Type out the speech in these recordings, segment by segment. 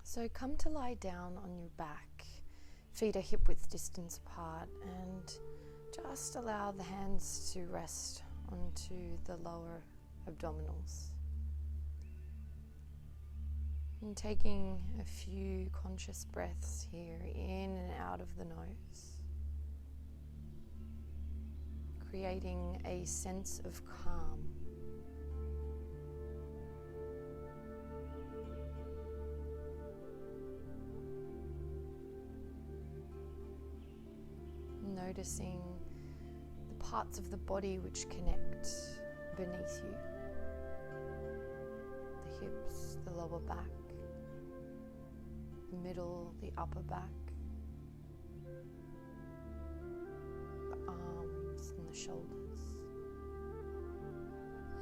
So come to lie down on your back, feet are hip width distance apart, and just allow the hands to rest onto the lower abdominals. And taking a few conscious breaths here, in and out of the nose, creating a sense of calm. Noticing the parts of the body which connect beneath you. The hips, the lower back, the middle, the upper back, the arms and the shoulders,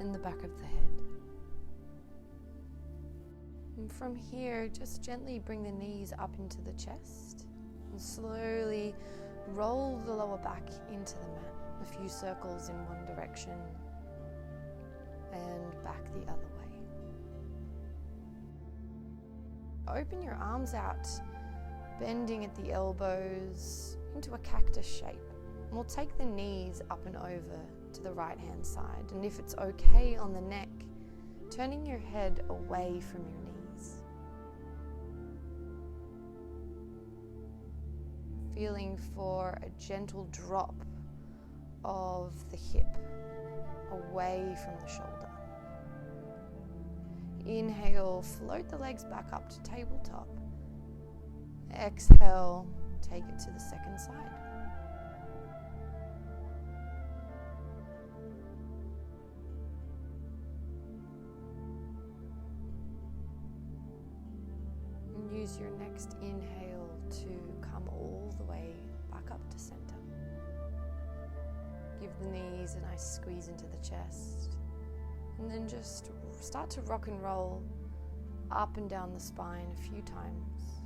and the back of the head. And from here, just gently bring the knees up into the chest and slowly roll the lower back into the mat, a few circles in one direction and back the other way. Open your arms out, bending at the elbows into a cactus shape. And we'll take the knees up and over to the right hand side, and if it's okay on the neck, turning your head away from your knees. Feeling for a gentle drop of the hip away from the shoulder. Inhale, float the legs back up to tabletop. Exhale, take it to the second side. And use your next inhale to come all the way back up to center. Give the knees a nice squeeze into the chest, and then just start to rock and roll up and down the spine a few times.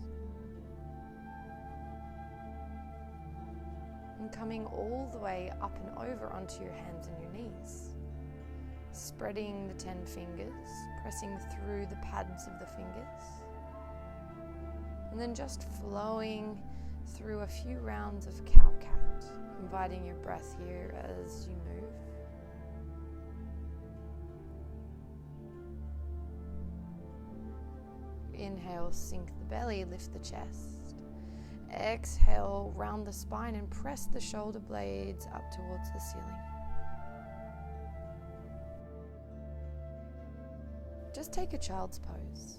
And coming all the way up and over onto your hands and your knees. Spreading the 10 fingers, pressing through the pads of the fingers. And then just flowing through a few rounds of cow-cat, inviting your breath here as you move. Inhale, sink the belly, lift the chest. Exhale, round the spine and press the shoulder blades up towards the ceiling. Just take a child's pose.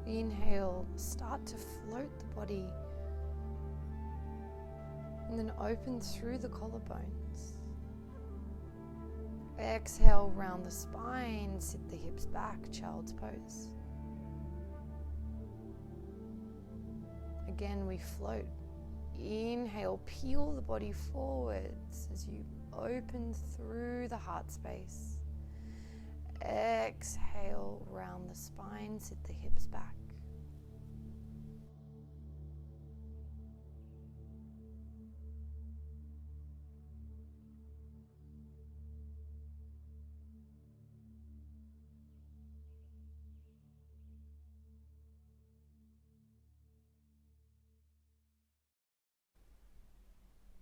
Inhale, start to float the body and then open through the collarbones. Exhale, round the spine, sit the hips back, child's pose. Again, we float. Inhale, peel the body forwards as you open through the heart space. Exhale, round the spine, sit the hips back.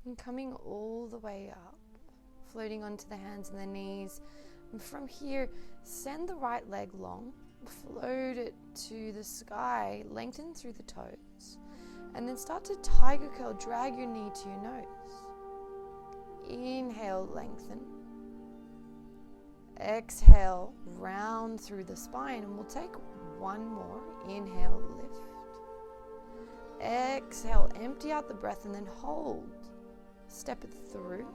And coming all the way up, floating onto the hands and the knees. And from here, send the right leg long, float it to the sky, lengthen through the toes, and then start to tiger curl, drag your knee to your nose. Inhale, lengthen. Exhale, round through the spine, and we'll take one more. Inhale, lift. Exhale, empty out the breath and then hold. Step it through,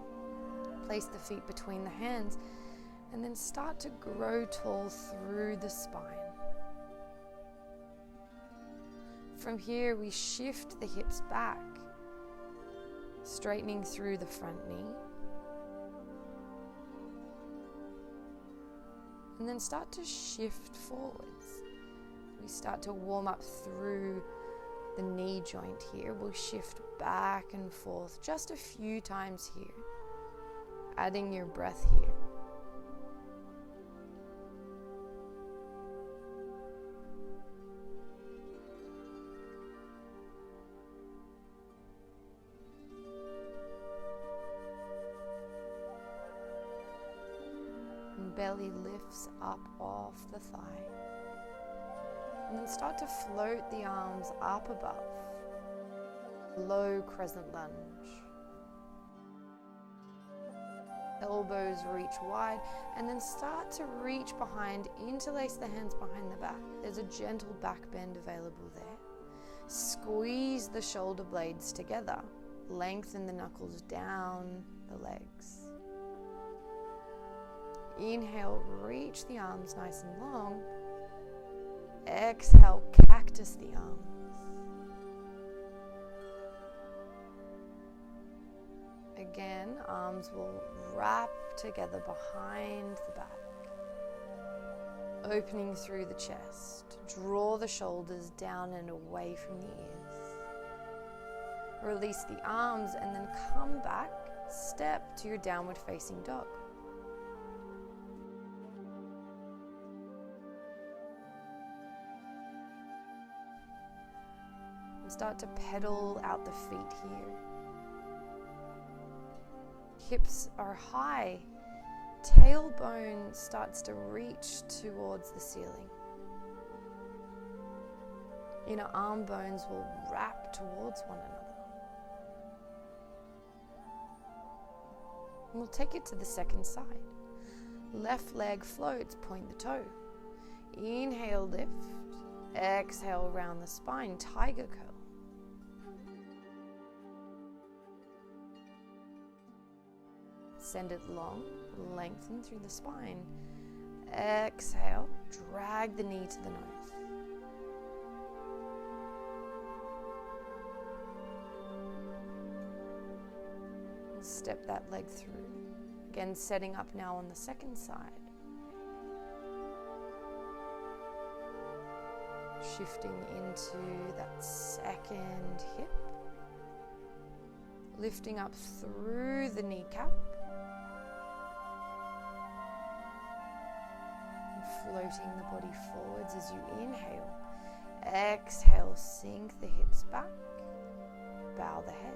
place the feet between the hands, and then start to grow tall through the spine. From here, we shift the hips back, straightening through the front knee. And then start to shift forwards. We start to warm up through the knee joint here. We'll shift back and forth just a few times here. adding your breath here. And belly lifts up off the thigh. And then start to float the arms up above. Low crescent lunge. Elbows reach wide, and then start to reach behind, interlace the hands behind the back. There's a gentle back bend available there. Squeeze the shoulder blades together. Lengthen the knuckles down the legs. Inhale, reach the arms nice and long. Exhale, cactus the arms. Again, arms will wrap together behind the back. Opening through the chest. Draw the shoulders down and away from the ears. Release the arms and then come back, step to your downward facing dog. And start to pedal out the feet here. Hips are high. Tailbone starts to reach towards the ceiling. Inner arm bones will wrap towards one another. And we'll take it to the second side. Left leg floats, point the toe. Inhale, lift. Exhale, round the spine, tiger curl. Send it long, lengthen through the spine. Exhale, drag the knee to the nose. And step that leg through. Again, setting up now on the second side. Shifting into that second hip. Lifting up through the kneecap. Floating the body forwards as you inhale. Exhale, sink the hips back. Bow the head.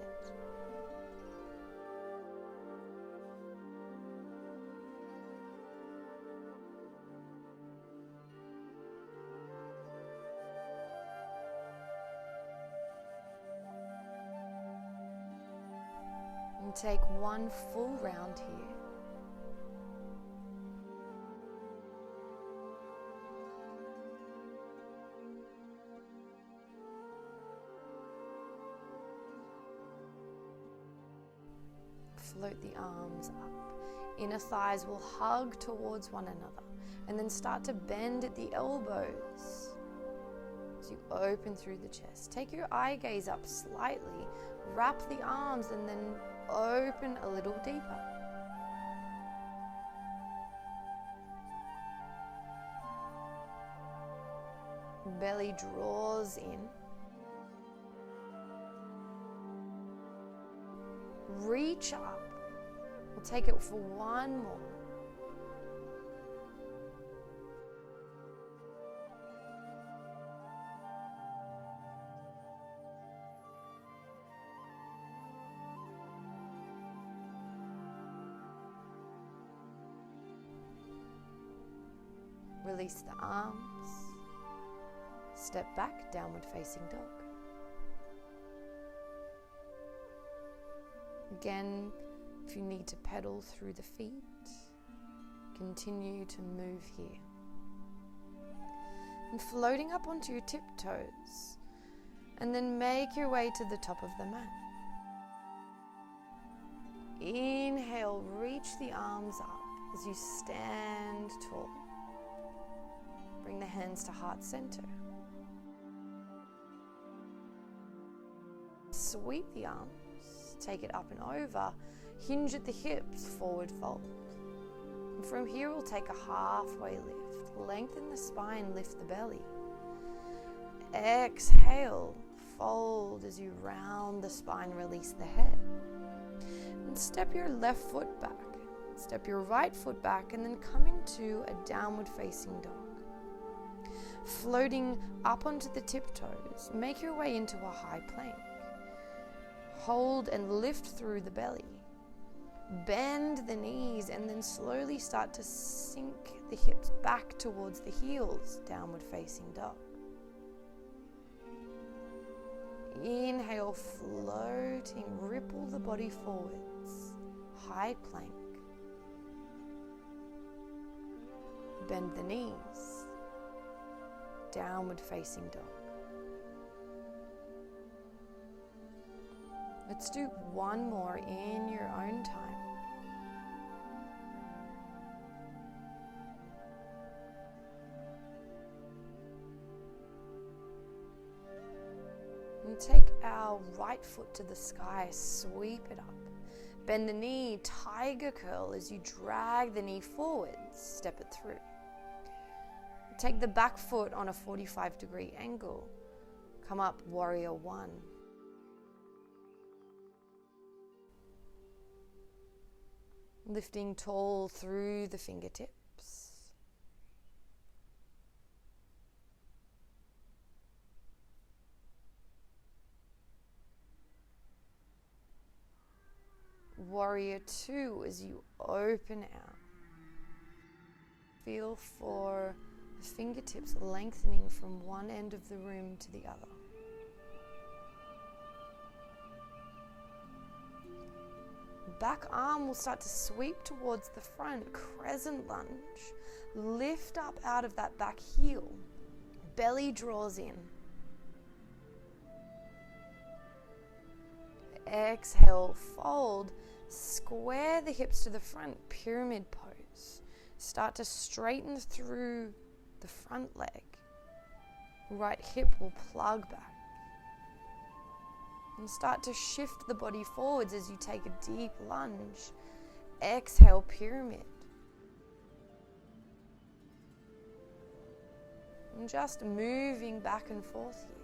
And take one full round here. Float the arms up. Inner thighs will hug towards one another and then start to bend at the elbows as you open through the chest. Take your eye gaze up slightly, wrap the arms and then open a little deeper. Belly draws in. Reach up. We'll take it for one more. Release the arms. Step back, downward facing dog. Again, if you need to pedal through the feet, continue to move here. And floating up onto your tiptoes, and then make your way to the top of the mat. Inhale, reach the arms up as you stand tall. Bring the hands to heart center. Sweep the arms, take it up and over, hinge at the hips, forward fold. And from here we'll take a halfway lift. Lengthen the spine, lift the belly. Exhale, fold as you round the spine, release the head. And step your left foot back. Step your right foot back and then come into a downward facing dog. Floating up onto the tiptoes, make your way into a high plank. Hold and lift through the belly. Bend the knees and then slowly start to sink the hips back towards the heels, downward facing dog. Inhale, floating, ripple the body forwards, high plank. Bend the knees, downward facing dog. Let's do one more in your own time. And take our right foot to the sky, sweep it up. Bend the knee, tiger curl as you drag the knee forwards, step it through. Take the back foot on a 45-degree angle. Come up, warrior one. Lifting tall through the fingertips. Warrior two as you open out. Feel for the fingertips lengthening from one end of the room to the other. Back arm will start to sweep towards the front, crescent lunge. Lift up out of that back heel. Belly draws in. Exhale, fold. Square the hips to the front, pyramid pose. Start to straighten through the front leg. Right hip will plug back. And start to shift the body forwards as you take a deep lunge. Exhale, pyramid. And just moving back and forth here.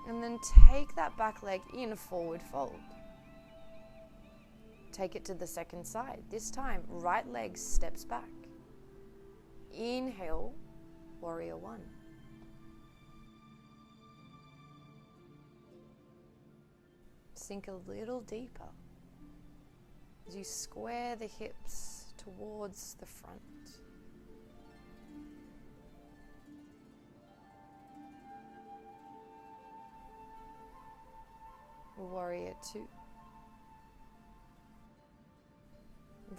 And then take that back leg in, forward fold. Take it to the second side. This time, right leg steps back. Inhale, warrior one. Sink a little deeper as you square the hips towards the front. Warrior two.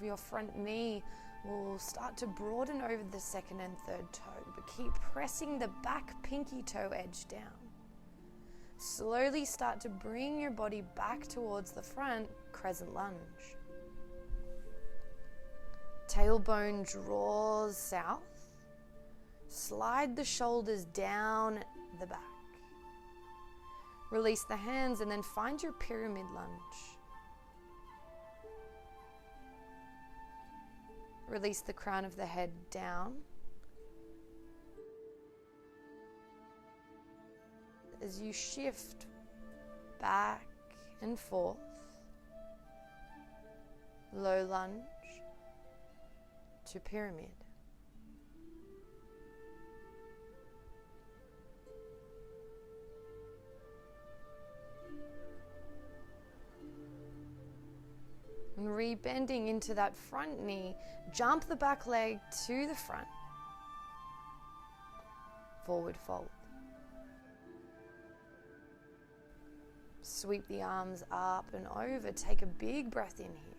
Your front knee will start to broaden over the second and third toe, but keep pressing the back pinky toe edge down. Slowly start to bring your body back towards the front, crescent lunge. Tailbone draws south. Slide the shoulders down the back. Release the hands and then find your pyramid lunge. Release the crown of the head down. As you shift back and forth, low lunge to pyramid. And rebending into that front knee, jump the back leg to the front. Forward fold. Sweep the arms up and over. Take a big breath in here.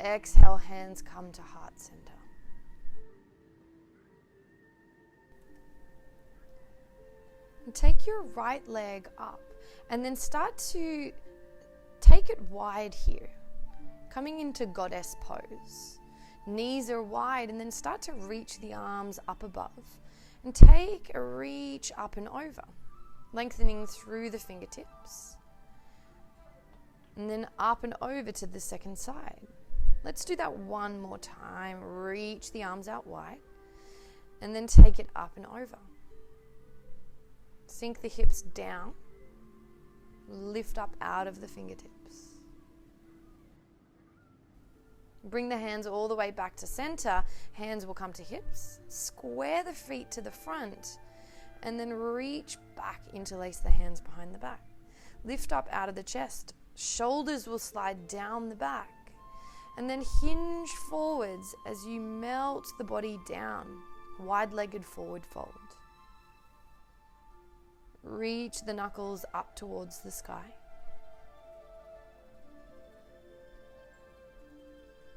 Exhale, hands come to heart center. And take your right leg up and then start to take it wide here. Coming into goddess pose. Knees are wide and then start to reach the arms up above. And take a reach up and over. Lengthening through the fingertips. And then up and over to the second side. Let's do that one more time. Reach the arms out wide. And then take it up and over. Sink the hips down. Lift up out of the fingertips. Bring the hands all the way back to center. Hands will come to hips. Square the feet to the front. And then reach back, interlace the hands behind the back. Lift up out of the chest. Shoulders will slide down the back. And then hinge forwards as you melt the body down. Wide-legged forward fold. Reach the knuckles up towards the sky.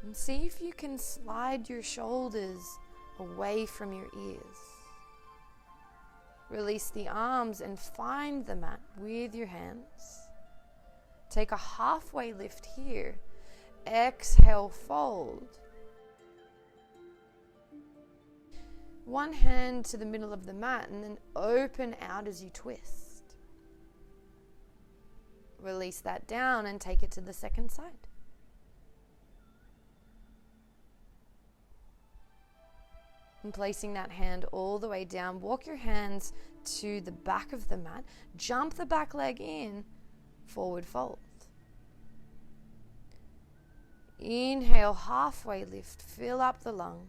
And see if you can slide your shoulders away from your ears. Release the arms and find the mat with your hands. Take a halfway lift here. Exhale, fold. One hand to the middle of the mat and then open out as you twist. Release that down and take it to the second side. And placing that hand all the way down, walk your hands to the back of the mat, jump the back leg in, forward fold. Inhale, halfway lift, fill up the lungs.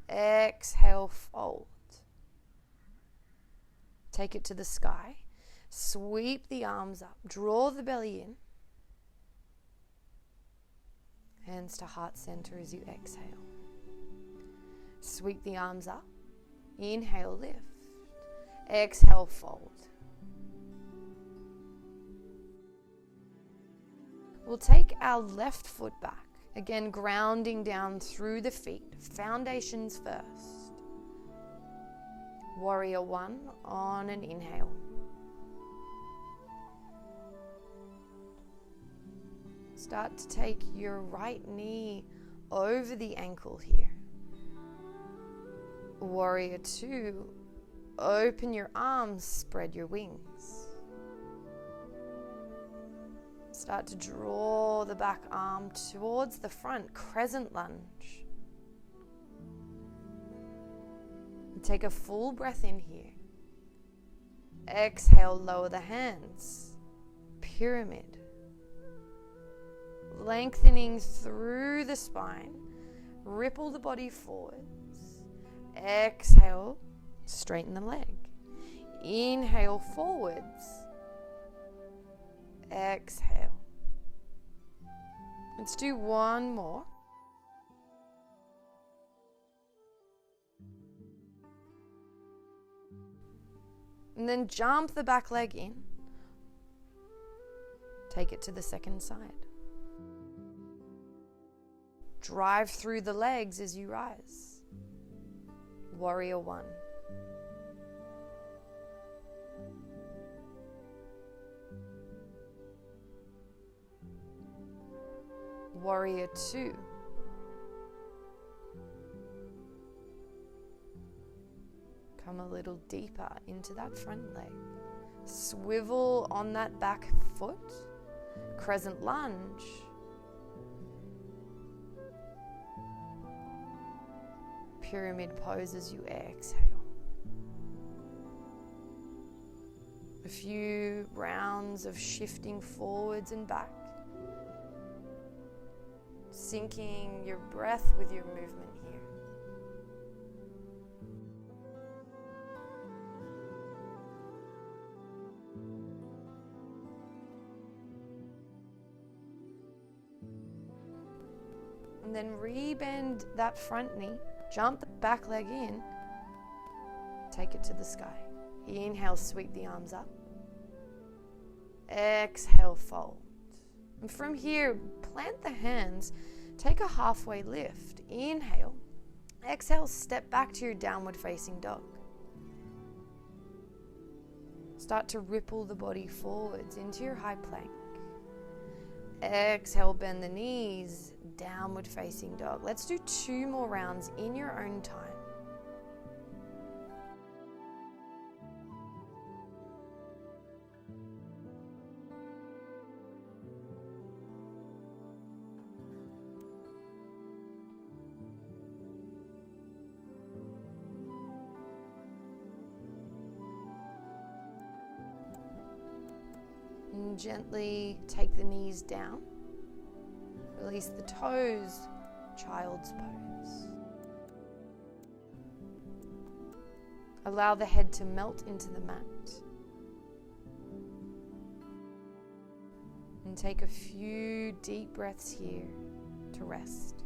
Exhale, fold. Take it to the sky. Sweep the arms up, draw the belly in. Hands to heart center as you exhale. Sweep the arms up. Inhale, lift. Exhale, fold. We'll take our left foot back. Again, grounding down through the feet. Foundations first. Warrior one on an inhale. Start to take your right knee over the ankle here. Warrior two, open your arms, spread your wings. Start to draw the back arm towards the front, crescent lunge. Take a full breath in here. Exhale, lower the hands, pyramid. Lengthening through the spine, ripple the body forwards. Exhale, straighten the leg. Inhale, forwards. Exhale. Let's do one more. And then jump the back leg in. Take it to the second side. Drive through the legs as you rise. Warrior one. Warrior two. Come a little deeper into that front leg. Swivel on that back foot. Crescent lunge. Pyramid pose as you exhale. A few rounds of shifting forwards and back. Syncing your breath with your movement here. And then rebend that front knee. Jump the back leg in. Take it to the sky. Inhale, sweep the arms up. Exhale, fold. And from here, plant the hands. Take a halfway lift. Inhale. Exhale, step back to your downward facing dog. Start to ripple the body forwards into your high plank. Exhale, bend the knees, downward facing dog. Let's do 2 more rounds in your own time. And gently take the knees down. Release the toes, child's pose. Allow the head to melt into the mat. And take a few deep breaths here to rest.